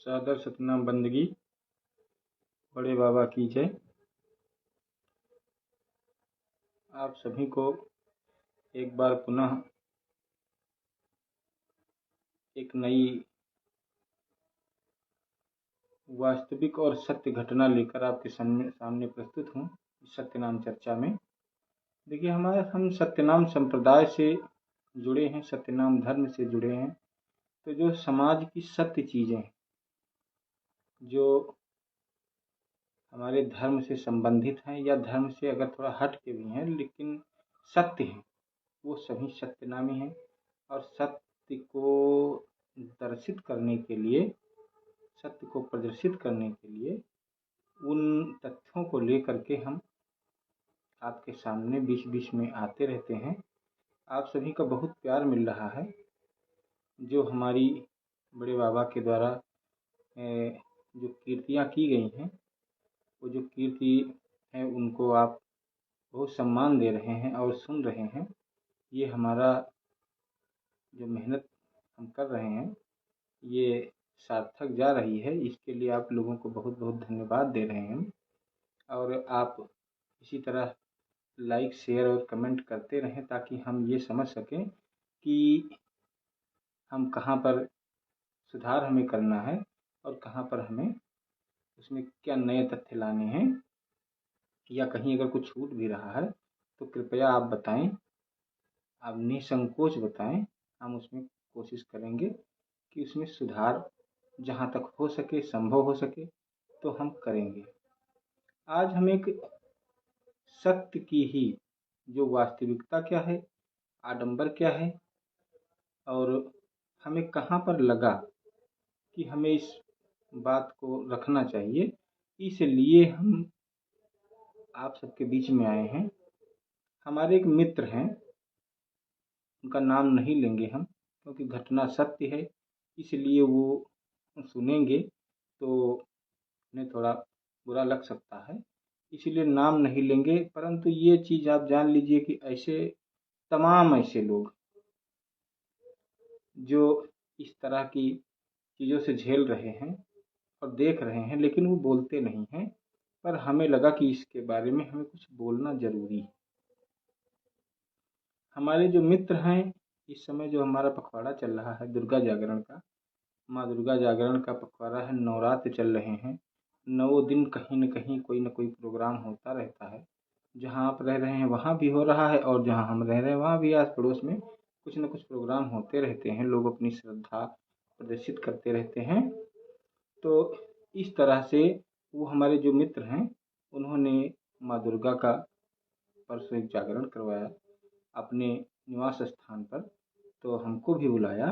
सादर सतनाम बंदगी बड़े बाबा की जय। आप सभी को एक बार पुनः एक नई वास्तविक और सत्य घटना लेकर आपके सामने प्रस्तुत हूँ सत्यनाम चर्चा में। देखिए, हम सत्यनाम संप्रदाय से जुड़े हैं, सत्यनाम धर्म से जुड़े हैं। तो जो समाज की सत्य चीज़ें जो हमारे धर्म से संबंधित हैं या धर्म से अगर थोड़ा हट के भी हैं लेकिन सत्य हैं, वो सभी सत्यनामी हैं। और सत्य को दर्शित करने के लिए, सत्य को प्रदर्शित करने के लिए उन तथ्यों को लेकर के हम आपके सामने बीच बीच में आते रहते हैं। आप सभी का बहुत प्यार मिल रहा है। जो हमारी बड़े बाबा के द्वारा जो कीर्तियाँ की गई हैं, वो जो कीर्ति है उनको आप बहुत सम्मान दे रहे हैं और सुन रहे हैं। ये हमारा जो मेहनत हम कर रहे हैं ये सार्थक जा रही है। इसके लिए आप लोगों को बहुत बहुत धन्यवाद दे रहे हैं। और आप इसी तरह लाइक, शेयर और कमेंट करते रहें ताकि हम ये समझ सकें कि हम कहाँ पर सुधार हमें करना है और कहाँ पर हमें उसमें क्या नए तथ्य लाने हैं, या कहीं अगर कुछ छूट भी रहा है तो कृपया आप बताएं, आप निसंकोच बताएं। हम उसमें कोशिश करेंगे कि उसमें सुधार जहाँ तक हो सके, संभव हो सके तो हम करेंगे। आज हम एक सत्य की ही जो वास्तविकता क्या है, आडंबर क्या है और हमें कहाँ पर लगा कि हमें इस बात को रखना चाहिए, इसलिए हम आप सबके बीच में आए हैं। हमारे एक मित्र हैं, उनका नाम नहीं लेंगे हम क्योंकि घटना सत्य है, इसलिए वो सुनेंगे तो उन्हें थोड़ा बुरा लग सकता है, इसलिए नाम नहीं लेंगे। परंतु ये चीज़ आप जान लीजिए कि तमाम ऐसे लोग जो इस तरह की चीज़ों से झेल रहे हैं और देख रहे हैं लेकिन वो बोलते नहीं हैं, पर हमें लगा कि इसके बारे में हमें कुछ बोलना ज़रूरी है। हमारे जो मित्र हैं, इस समय जो हमारा पखवाड़ा चल रहा है दुर्गा जागरण का, माँ दुर्गा जागरण का पखवाड़ा है, नवरात्र चल रहे हैं। 9 दिन कहीं न कहीं कोई न कोई प्रोग्राम होता रहता है। जहाँ आप रह रहे हैं वहाँ भी हो रहा है और जहाँ हम रह रहे हैं वहाँ भी आस पड़ोस में कुछ न कुछ प्रोग्राम होते रहते हैं। लोग अपनी श्रद्धा प्रदर्शित करते रहते हैं। तो इस तरह से वो हमारे जो मित्र हैं उन्होंने माँ दुर्गा का परसों एक जागरण करवाया अपने निवास स्थान पर, तो हमको भी बुलाया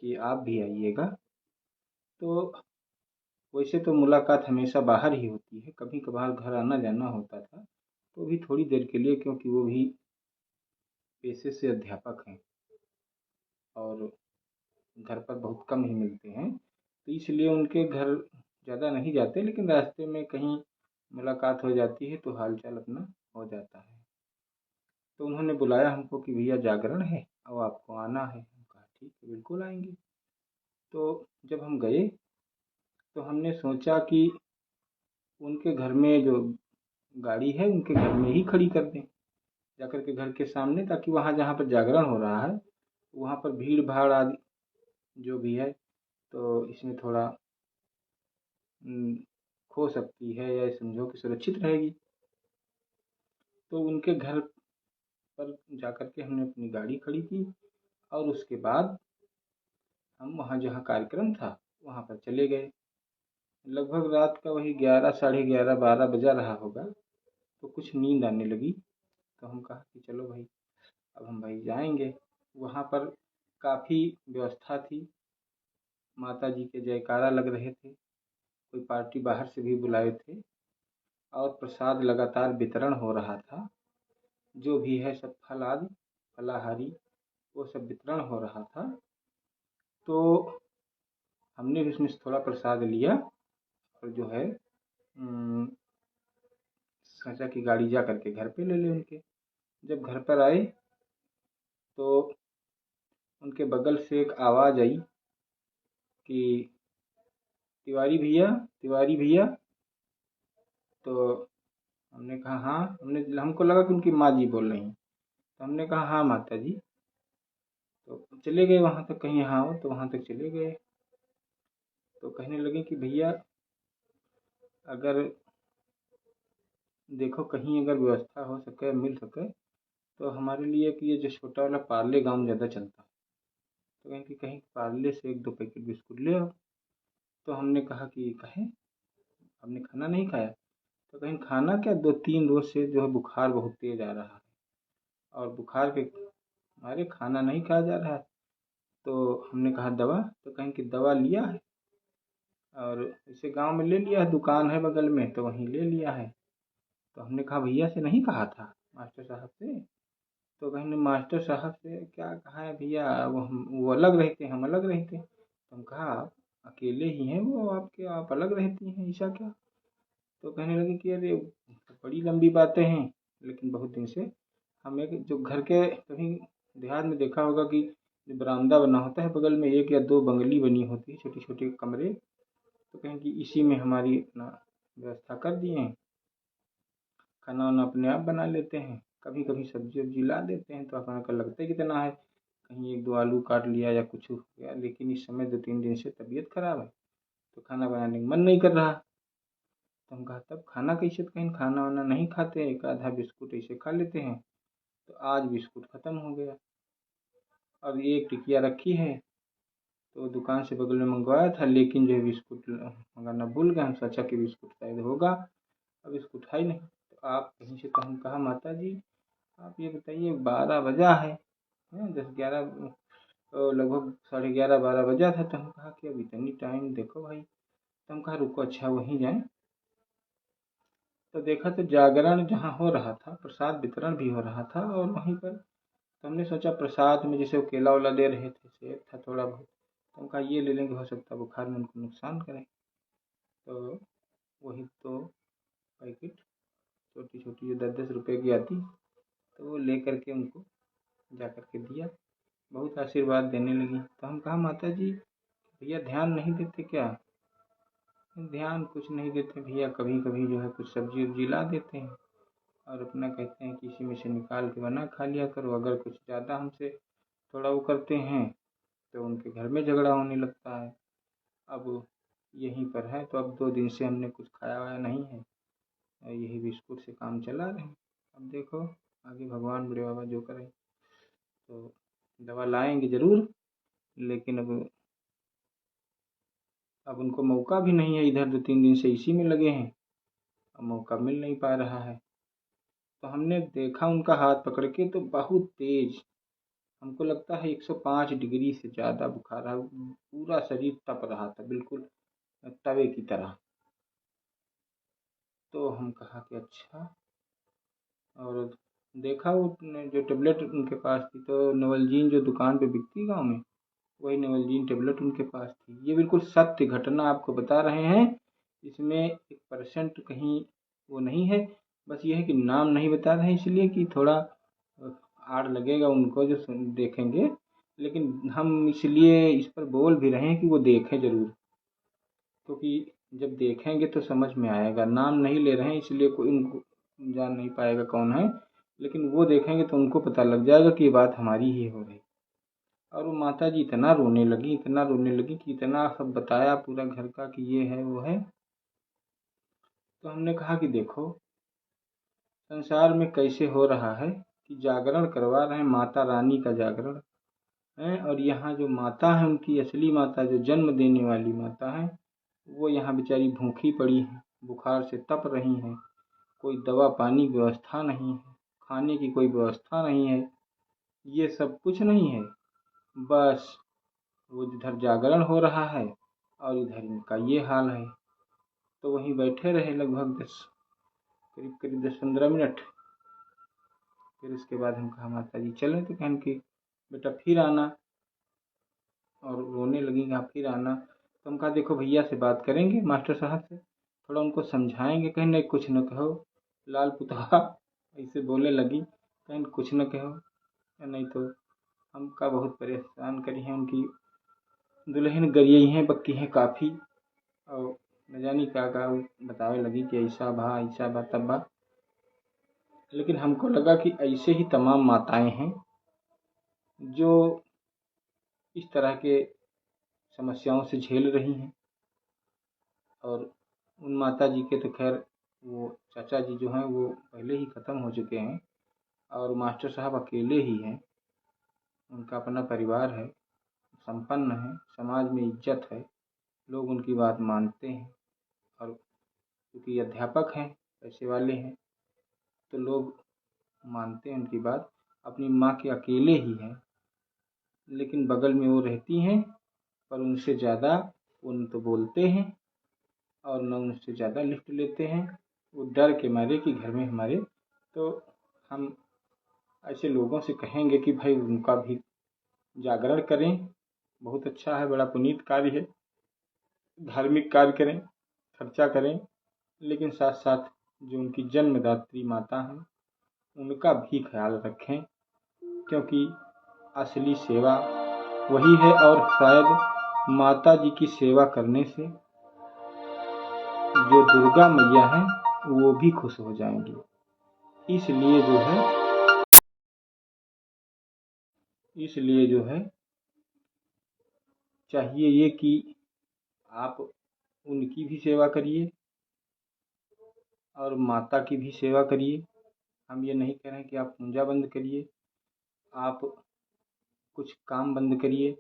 कि आप भी आइएगा। तो वैसे तो मुलाकात हमेशा बाहर ही होती है, कभी कभार घर आना जाना होता था, तो भी थोड़ी देर के लिए, क्योंकि वो भी पेशे से अध्यापक हैं और घर पर बहुत कम ही मिलते हैं, तो इसलिए उनके घर ज़्यादा नहीं जाते, लेकिन रास्ते में कहीं मुलाकात हो जाती है तो हालचाल अपना हो जाता है। तो उन्होंने बुलाया हमको कि भैया जागरण है और आपको आना है। हम कहा ठीक है, बिल्कुल आएंगे। तो जब हम गए तो हमने सोचा कि उनके घर में जो गाड़ी है उनके घर में ही खड़ी कर दें, जाकर के घर के सामने, ताकि वहाँ जहाँ पर जागरण हो रहा है वहाँ पर भीड़ भाड़ आदि जो भी है तो इसमें थोड़ा खो सकती है, या समझो कि सुरक्षित रहेगी। तो उनके घर पर जाकर के हमने अपनी गाड़ी खड़ी की और उसके बाद हम वहाँ जहाँ कार्यक्रम था वहाँ पर चले गए। लगभग रात का वही 11, साढ़े 11, 12 बजा रहा होगा, तो कुछ नींद आने लगी। तो हम कहा कि चलो भाई, अब हम भाई जाएंगे। वहाँ पर काफ़ी व्यवस्था थी, माता जी के जयकारा लग रहे थे, कोई पार्टी बाहर से भी बुलाए थे और प्रसाद लगातार वितरण हो रहा था। जो भी है सब फल आदि फलाहारी वो सब वितरण हो रहा था। तो हमने भी उसमें से थोड़ा प्रसाद लिया और जो है सोचा कि गाड़ी जा करके घर पे ले लें उनके। जब घर पर आए तो उनके बगल से एक आवाज़ आई कि तिवारी भैया। तो हमने कहा हाँ, हमको लगा कि उनकी माँ जी बोल रही हैं। तो हमने कहा हाँ माता जी। तो चले गए वहाँ तक, कहीं यहाँ हो तो वहाँ तक चले गए। तो कहने लगे कि भैया अगर देखो कहीं अगर व्यवस्था हो सके, मिल सके तो हमारे लिए कि ये जो छोटा वाला पार्ले गाँव ज़्यादा चलता है। तो कहें कि कहीं पार्ले से 1-2 पैकेट बिस्कुट ले आओ। तो हमने कहा कि कहें आपने खाना नहीं खाया? तो कहें खाना क्या, 2-3 रोज से जो है बुखार बहुत तेज आ रहा है और बुखार के मारे खाना नहीं खाया जा रहा है। तो हमने कहा दवा? तो कहें कि दवा लिया है और इसे गांव में ले लिया है, दुकान है बगल में तो वहीं ले लिया है। तो हमने कहा भैया से नहीं कहा था, मास्टर साहब से? तो कहें मास्टर साहब से क्या कहा है भैया, वो अलग रहते, हम अलग रहते। तो हम कहा आप अकेले ही हैं, वो आपके आप अलग रहती हैं, ऐसा क्या? तो कहने लगे कि अरे बड़ी लंबी बातें हैं, लेकिन बहुत दिन से हम एक जो घर के कहीं देहात में देखा होगा कि जो बरामदा बना होता है बगल में 1 या 2 बंगली बनी होती है, छोटे छोटे कमरे। तो कहें कि इसी में हमारी अपना व्यवस्था कर दिए हैं, खाना वाना अपने आप बना लेते हैं, कभी कभी सब्जी वब्जी ला देते हैं तो अपना का लगता है कितना है, कहीं 1-2 आलू काट लिया या कुछ हो गया। लेकिन इस समय 2-3 दिन से तबीयत खराब है तो खाना बनाने का मन नहीं कर रहा। तो हम कहा तब खाना कैसे? तो कहीं खाना वाना नहीं खाते, एक आधा बिस्कुट ऐसे खा लेते हैं। तो आज बिस्कुट ख़त्म हो गया और एक टिकिया रखी है, तो दुकान से बगल में मंगवाया था, लेकिन जो है बिस्कुट मंगाना भूल गए। हम सोचा कि बिस्कुट शायद होगा, अब बिस्कुट है ही नहीं। तो आप कहीं से, तो हम कहा माता जी आप ये बताइए 12 बजा है, 10-11 लगभग 11:30-12 बजा था। तो हम कहा कि अब इतनी टाइम देखो भाई। तो हम कहा रुको अच्छा वहीं जाएं। तो देखा तो जागरण जहाँ हो रहा था, प्रसाद वितरण भी हो रहा था और वहीं पर। तो हमने सोचा प्रसाद में जैसे वो केला वेला दे रहे थे, सेब था थोड़ा बहुत, तो हम कहा ये ले लेंगे, हो सकता है बुखार में उनको नुकसान करे। तो वही 2 पैकेट छोटी छोटी जो 10-10 रुपए की आती, तो वो ले करके उनको जा करके दिया। बहुत आशीर्वाद देने लगी। तो हम कहा माता जी भैया ध्यान नहीं देते क्या? ध्यान कुछ नहीं देते भैया, कभी कभी जो है कुछ सब्जी वब्जी ला देते हैं और अपना कहते हैं कि इसी में से निकाल के बना खा लिया करो। अगर कुछ ज़्यादा हमसे थोड़ा वो करते हैं तो उनके घर में झगड़ा होने लगता है। अब यहीं पर है तो अब 2 दिन से हमने कुछ खाया वाया नहीं है, यही बिस्कुट से काम चला रहे हैं। अब देखो आगे भगवान बड़े बाबा जो करें। तो दवा लाएंगे ज़रूर, लेकिन अब उनको मौका भी नहीं है, इधर 2-3 दिन से इसी में लगे हैं, अब मौका मिल नहीं पा रहा है। तो हमने देखा उनका हाथ पकड़ के तो बहुत तेज, हमको लगता है 105 डिग्री से ज़्यादा बुखार है, पूरा शरीर तप रहा था बिल्कुल तवे की तरह। तो हम कहा कि अच्छा, और देखा वो जो टेबलेट उनके पास थी, तो नवलजीन जो दुकान पे बिकती गाँव में, वही नवलजीन टेबलेट उनके पास थी। ये बिल्कुल सत्य घटना आपको बता रहे हैं, इसमें 1% कहीं वो नहीं है। बस ये है कि नाम नहीं बता रहे हैं इसलिए कि थोड़ा आड़ लगेगा उनको जो देखेंगे, लेकिन हम इसलिए इस पर बोल भी रहे हैं कि वो देखें ज़रूर, क्योंकि जब देखेंगे तो समझ में आएगा। नाम नहीं ले रहे हैं इसलिए कोई उनको जान नहीं पाएगा कौन है, लेकिन वो देखेंगे तो उनको पता लग जाएगा कि ये बात हमारी ही हो रही। और वो माता जी इतना रोने लगी, इतना रोने लगी कि इतना सब बताया पूरा घर का कि ये है वो है। तो हमने कहा कि देखो संसार में कैसे हो रहा है कि जागरण करवा रहे हैं, माता रानी का जागरण है, और यहाँ जो माता है उनकी असली माता जो जन्म देने वाली माता है, वो यहाँ बेचारी भूखी पड़ी है, बुखार से तप रही हैं, कोई दवा पानी की व्यवस्था नहीं है, खाने की कोई व्यवस्था नहीं है, ये सब कुछ नहीं है। बस वो इधर जागरण हो रहा है और इधर इनका ये हाल है। तो वहीं बैठे रहे लगभग करीब करीब 10-15 मिनट। फिर उसके बाद हम कहा माता जी चलें? तो कहन कि बेटा फिर आना, और रोने लगी कहा फिर आना। तो हम कहा देखो भैया से बात करेंगे, मास्टर साहब से थोड़ा उनको समझाएंगे। कहीं नहीं कुछ न कहो लाल पुतवा ऐसे बोलने लगी, कहीं कुछ न कहो, नहीं तो हमका बहुत परेशान करी हैं। उनकी दुल्हन गरियई हैं बक्की हैं काफ़ी, और न जानी का बतावे लगी कि ऐसा बा तब बा। लेकिन हमको लगा कि ऐसे ही तमाम माताएं हैं जो इस तरह के समस्याओं से झेल रही हैं। और उन माता जी के तो खैर वो चाचा जी जो हैं वो पहले ही ख़त्म हो चुके हैं और मास्टर साहब अकेले ही हैं। उनका अपना परिवार है, संपन्न है, समाज में इज्जत है, लोग उनकी बात मानते हैं। और क्योंकि अध्यापक हैं, पैसे वाले हैं, तो लोग मानते हैं उनकी बात। अपनी माँ के अकेले ही हैं, लेकिन बगल में वो रहती हैं, पर उनसे ज़्यादा वो न तो बोलते हैं और न उनसे ज़्यादा लिफ्ट लेते हैं। वो डर के मारे कि घर में हमारे, तो हम ऐसे लोगों से कहेंगे कि भाई उनका भी जागरण करें। बहुत अच्छा है, बड़ा पुनीत कार्य है, धार्मिक कार्य करें, खर्चा करें, लेकिन साथ साथ जो उनकी जन्मदात्री माता हैं उनका भी ख्याल रखें, क्योंकि असली सेवा वही है। और शायद माता जी की सेवा करने से जो दुर्गा मैया हैं वो भी खुश हो जाएंगी। इसलिए जो है चाहिए ये कि आप उनकी भी सेवा करिए और माता की भी सेवा करिए। हम ये नहीं कह रहे हैं कि आप पूजा बंद करिए, आप कुछ काम बंद करिए,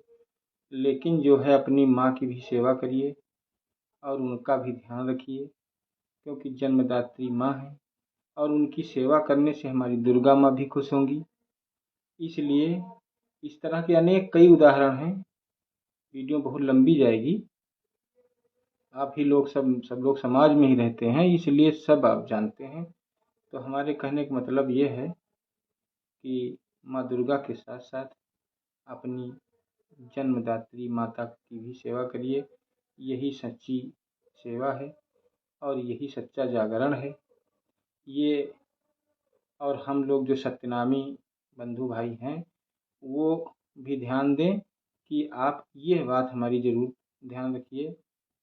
लेकिन जो है अपनी माँ की भी सेवा करिए और उनका भी ध्यान रखिए, क्योंकि जन्मदात्री माँ है और उनकी सेवा करने से हमारी दुर्गा माँ भी खुश होंगी। इसलिए इस तरह के अनेक कई उदाहरण हैं, वीडियो बहुत लंबी जाएगी। आप ही लोग सब लोग समाज में ही रहते हैं, इसलिए सब आप जानते हैं। तो हमारे कहने का मतलब ये है कि माँ दुर्गा के साथ साथ अपनी जन्मदात्री माता की भी सेवा करिए। यही सच्ची सेवा है और यही सच्चा जागरण है। ये और हम लोग जो सत्यनामी बंधु भाई हैं वो भी ध्यान दें कि आप ये बात हमारी ज़रूर ध्यान रखिए,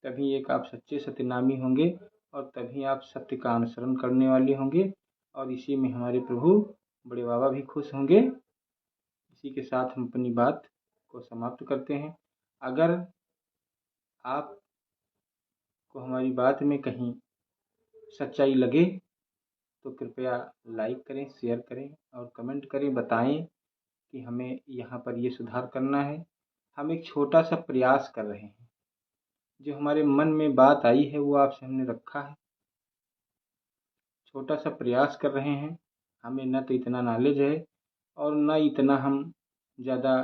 तभी एक आप सच्चे सत्यनामी होंगे और तभी आप सत्य का अनुसरण करने वाले होंगे और इसी में हमारे प्रभु बड़े बाबा भी खुश होंगे। इसी के साथ हम अपनी बात को समाप्त करते हैं। अगर आपको हमारी बात में कहीं सच्चाई लगे तो कृपया लाइक करें, शेयर करें और कमेंट करें, बताएं कि हमें यहाँ पर ये सुधार करना है। हम एक छोटा सा प्रयास कर रहे हैं, जो हमारे मन में बात आई है वो आपसे हमने रखा है, छोटा सा प्रयास कर रहे हैं। हमें न तो इतना नॉलेज है और न इतना हम ज़्यादा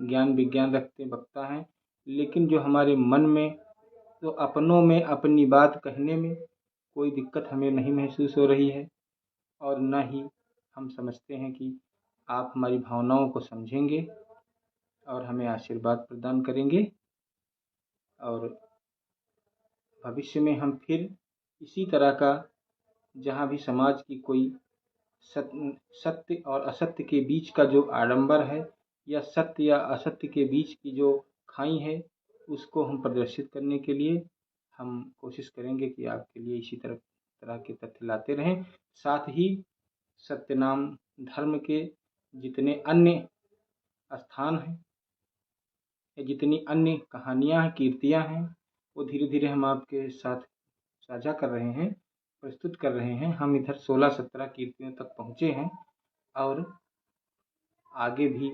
ज्ञान विज्ञान रखते वक्ता हैं, लेकिन जो हमारे मन में, तो अपनों में अपनी बात कहने में कोई दिक्कत हमें नहीं महसूस हो रही है और न ही हम समझते हैं कि आप हमारी भावनाओं को समझेंगे और हमें आशीर्वाद प्रदान करेंगे। और भविष्य में हम फिर इसी तरह का, जहाँ भी समाज की कोई सत्य और असत्य के बीच का जो आडंबर है या सत्य या असत्य के बीच की जो खाई है, उसको हम प्रदर्शित करने के लिए हम कोशिश करेंगे कि आपके लिए इसी तरह के तथ्य लाते रहें। साथ ही सत्यनाम धर्म के जितने अन्य स्थान हैं या जितनी अन्य कहानियाँ हैं, कीर्तियाँ हैं, वो धीरे धीरे हम आपके साथ साझा कर रहे हैं, प्रस्तुत कर रहे हैं। हम इधर 16-17 कीर्तियों तक पहुँचे हैं और आगे भी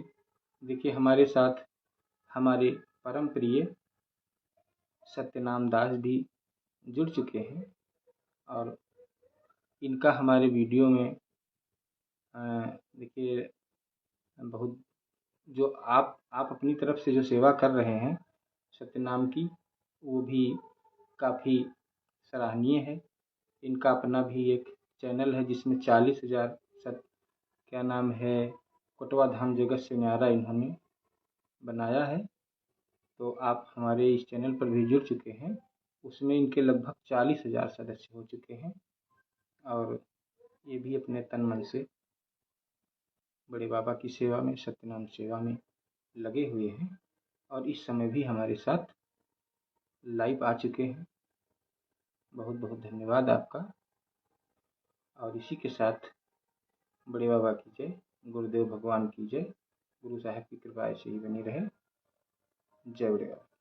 देखिए हमारे साथ हमारे परम प्रिय सत्यनाम दास भी जुड़ चुके हैं और इनका हमारे वीडियो में देखिए बहुत, जो आप अपनी तरफ से जो सेवा कर रहे हैं सत्यनाम की, वो भी काफ़ी सराहनीय है। इनका अपना भी एक चैनल है जिसमें 40,000 क्या नाम है, कोटवा धाम जगत से न्यारा इन्होंने बनाया है। तो आप हमारे इस चैनल पर भी जुड़ चुके हैं, उसमें इनके लगभग 40,000 सदस्य हो चुके हैं और ये भी अपने तन मन से बड़े बाबा की सेवा में, सत्यनाम सेवा में लगे हुए हैं और इस समय भी हमारे साथ लाइव आ चुके हैं। बहुत बहुत धन्यवाद आपका। और इसी के साथ बड़े बाबा की जय, गुरुदेव भगवान की जय, गुरु साहब की कृपा ऐसे ही बनी रहे। जय बड़े बाबा।